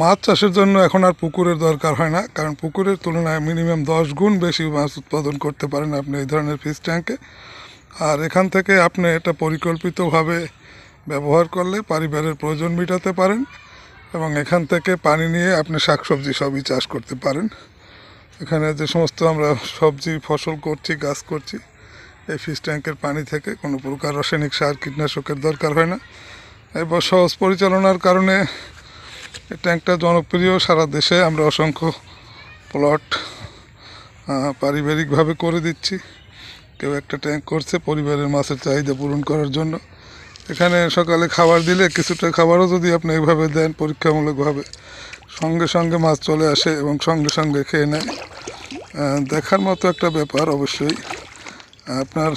মাছ চাষের জন্য এখন আর পুকুরের দরকার হয় না, কারণ পুকুরের তুলনায় মিনিমাম 10 গুণ বেশি মাছ উৎপাদন করতে পারেন আপনি এই ধরনের ফিশ ট্যাঙ্কে। আর এখান থেকে আপনি এটা পরিকল্পিতভাবে ব্যবহার করলে পরিবারের প্রয়োজন মেটাতে পারেন এবং এখান থেকে পানি নিয়ে আপনি শাকসবজি সবই চাষ করতে পারেন। এখানে যে সমস্ত আমরা সবজি ফসল করছি, গাছ করছি, এই ফিশ ট্যাঙ্কের পানি থেকে কোনো প্রকার রাসায়নিক সার কীটনাশকের দরকার হয় না। এবার সহজ পরিচালনার কারণে এই ট্যাঙ্কটা জনপ্রিয় সারা দেশে। আমরা অসংখ্য প্লট পারিবারিকভাবে করে দিচ্ছি। কেউ একটা ট্যাঙ্ক করছে পরিবারের মাছের চাহিদা পূরণ করার জন্য। এখানে সকালে খাবার দিলে কিছুটা খাবারও যদি আপনি এইভাবে দেন পরীক্ষামূলকভাবে, সঙ্গে সঙ্গে মাছ চলে আসে এবং সঙ্গে সঙ্গে খেয়ে নেয়। দেখার মতো একটা ব্যাপার। অবশ্যই আপনার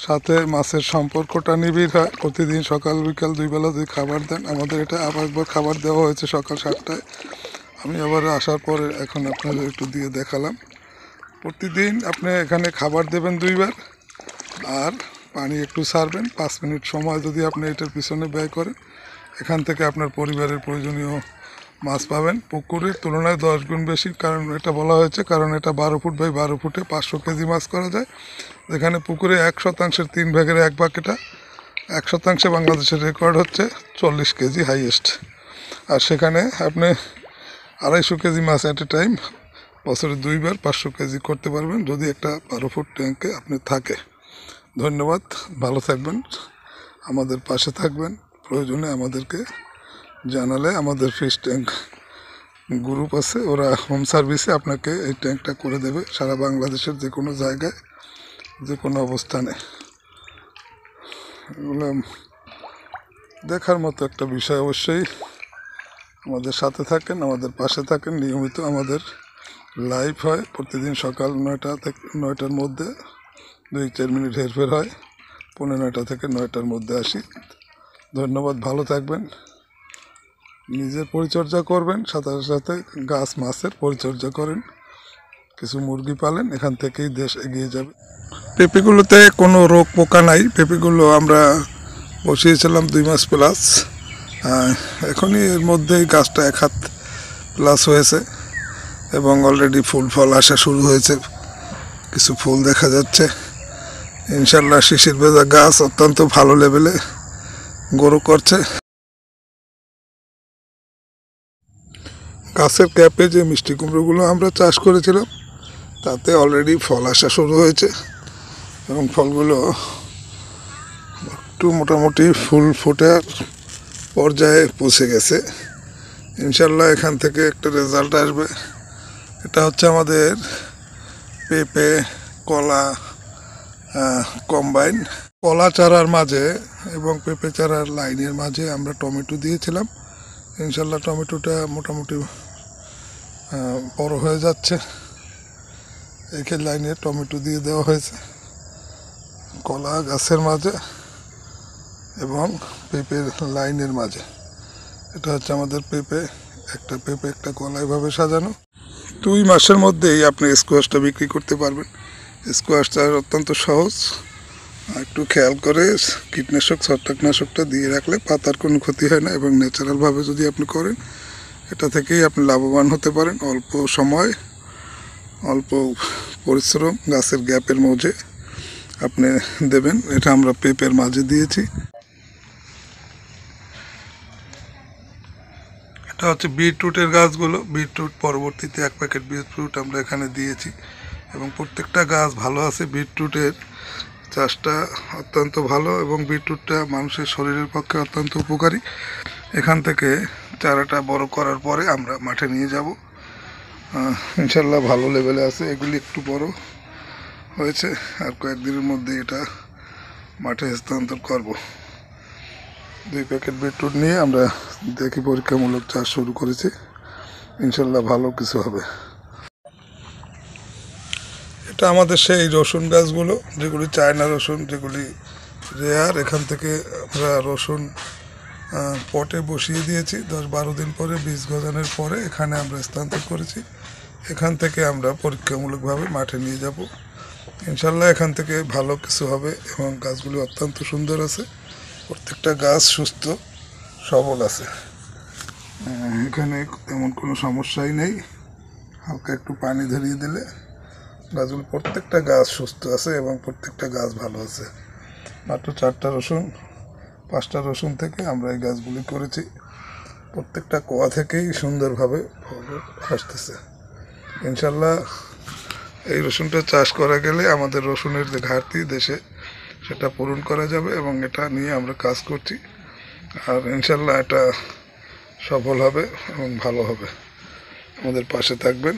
সাথে মাছের সম্পর্কটা নিবিড় হয়। প্রতিদিন সকাল বিকাল 2 বেলা যদি খাবার দেন, আমাদের এটা আবার একবার খাবার দেওয়া হয়েছে সকাল 7টায়। আমি আবার আসার পরে এখন আপনাদের একটু দিয়ে দেখালাম। প্রতিদিন আপনি এখানে খাবার দেবেন 2 বার আর পানি একটু ছাড়বেন। 5 মিনিট সময় যদি আপনি এটার পিছনে ব্যয় করেন, এখান থেকে আপনার পরিবারের প্রয়োজনীয় মাছ পাবেন পুকুরের তুলনায় 10 গুণ বেশি। কারণ এটা বলা হয়েছে, কারণ এটা 12 ফুট বাই 12 ফুটে 500 কেজি মাছ করা যায়। যেখানে পুকুরে 1%-এর 3 ভাগের 1 ভাগ, এটা 1% বাংলাদেশের রেকর্ড হচ্ছে 40 কেজি হাইয়েস্ট। আর সেখানে আপনি 250 কেজি মাছ অ্যাট এ টাইম বছরে 2 বার 500 কেজি করতে পারবেন যদি একটা 12 ফুট ট্যাঙ্কে আপনি থাকে। ধন্যবাদ, ভালো থাকবেন, আমাদের পাশে থাকবেন। প্রয়োজনে আমাদেরকে জানালে আমাদের ফিশ ট্যাঙ্ক গ্রুপ আছে, ওরা হোম সার্ভিসে আপনাকে এই ট্যাঙ্কটা করে দেবে সারা বাংলাদেশের যে কোনো জায়গায়, যে কোনো অবস্থানে। এগুলো দেখার মতো একটা বিষয়। অবশ্যই আমাদের সাথে থাকেন, আমাদের পাশে থাকেন। নিয়মিত আমাদের লাইভ হয় প্রতিদিন সকাল 9টা থেকে 9টার মধ্যে, 2-4 মিনিট হেরফের হয়। 9:30 থেকে 9টার মধ্যে আসি। ধন্যবাদ, ভালো থাকবেন, নিজের পরিচর্যা করবেন, সাথে সাথে গাছ মাছের পরিচর্যা করেন, কিছু মুরগি পালেন, এখান থেকেই দেশ এগিয়ে যাবে। পেঁপেগুলোতে কোনো রোগ পোকা নাই। পেঁপেগুলো আমরা বসিয়েছিলাম 2 মাস প্লাস। এখনই এর মধ্যেই গাছটা 1 হাত প্লাস হয়েছে এবং অলরেডি ফুল ফল আসা শুরু হয়েছে। কিছু ফুল দেখা যাচ্ছে। ইনশাল্লাহ শিশির ভেজা গাছ অত্যন্ত ভালো লেভেলে গ্রো করছে। গাছের ক্যাপে যে মিষ্টি কুমড়োগুলো আমরা চাষ করেছিলাম, তাতে অলরেডি ফল আসা শুরু হয়েছে এবং ফলগুলো একটু মোটামুটি ফুল ফোটার পর্যায়ে পৌঁছে গেছে। ইনশাল্লাহ এখান থেকে একটা রেজাল্ট আসবে। এটা হচ্ছে আমাদের পেঁপে কলা কম্বাইন। কলা চারার মাঝে এবং পেঁপে চারার লাইনের মাঝে আমরা টমেটো দিয়েছিলাম। ইনশাল্লাহ টমেটোটা মোটামুটি বড় হয়ে যাচ্ছে। এখানে লাইনে টমেটো দিয়ে দেওয়া হয়েছে কলা গাছের মাঝে এবং পেঁপের লাইনের মাঝে। এটা হচ্ছে আমাদের পেঁপে, একটা পেঁপে একটা কলা এভাবে সাজানো। 2 মাসের মধ্যেই আপনি স্কোয়াশটা বিক্রি করতে পারবেন। স্কোয়াশটা অত্যন্ত সহজ। একটু খেয়াল করে কীটনাশক ছত্রাকনাশকটা দিয়ে রাখলে পাতার কোনো ক্ষতি হয় না এবং ন্যাচারালভাবে যদি আপনি করেন, এটা থেকেই আপনি লাভবান হতে পারেন। অল্প সময়, অল্প পরিশ্রম, গাছের গ্যাপের মাঝে আপনি দেবেন। এটা আমরা পেঁপের মাঝে দিয়েছি। এটা হচ্ছে বিটরুটের গাছগুলো। বিটরুট পরবর্তীতে 1 প্যাকেট বিটরুট আমরা এখানে দিয়েছি এবং প্রত্যেকটা গাছ ভালো আছে। বিটরুটের চাষটা অত্যন্ত ভালো এবং বিটরুটটা মানুষের শরীরের পক্ষে অত্যন্ত উপকারী। এখান থেকে চারাটা বড় করার পরে আমরা মাঠে নিয়ে যাব। ইনশাল্লাহ ভালো লেভেলে আছে। এগুলি একটু বড় হয়েছে, আর কয়েকদিনের মধ্যে এটা মাঠে স্থানান্তর করব। 2 প্যাকেট বিটরুট নিয়ে আমরা দেখি পরীক্ষামূলক চাষ শুরু করেছি। ইনশাল্লাহ ভালো কিছু হবে। এটা আমাদের সেই রসুন গাছগুলো, যেগুলি চায়না রসুন, যেগুলি রেয়ার। এখান থেকে আমরা রসুন পটে বসিয়ে দিয়েছি। 10-12 দিন পরে বীজ গজানোর পরে এখানে আমরা স্থানান্তর করেছি। এখান থেকে আমরা পরীক্ষামূলকভাবে মাঠে নিয়ে যাব। ইনশাল্লাহ এখান থেকে ভালো কিছু হবে এবং গাছগুলি অত্যন্ত সুন্দর আছে। প্রত্যেকটা গাছ সুস্থ সবল আছে। এখানে তেমন কোনো সমস্যাই নেই। হালকা একটু পানি ধরিয়ে দিলে গাছগুলো, প্রত্যেকটা গাছ সুস্থ আছে এবং প্রত্যেকটা গাছ ভালো আছে। মাত্র 4টা রসুন 5টা রসুন থেকে আমরা এই গাছগুলি করেছি। প্রত্যেকটা কোয়া থেকেই সুন্দরভাবে ফল আসতেছে। ইনশাল্লাহ এই রসুনটা চাষ করা গেলে আমাদের রসুনের যে ঘাটতি দেশে, সেটা পূরণ করা যাবে এবং এটা নিয়ে আমরা কাজ করছি। আর ইনশাল্লাহ এটা সফল হবে এবং ভালো হবে। আমাদের পাশে থাকবেন।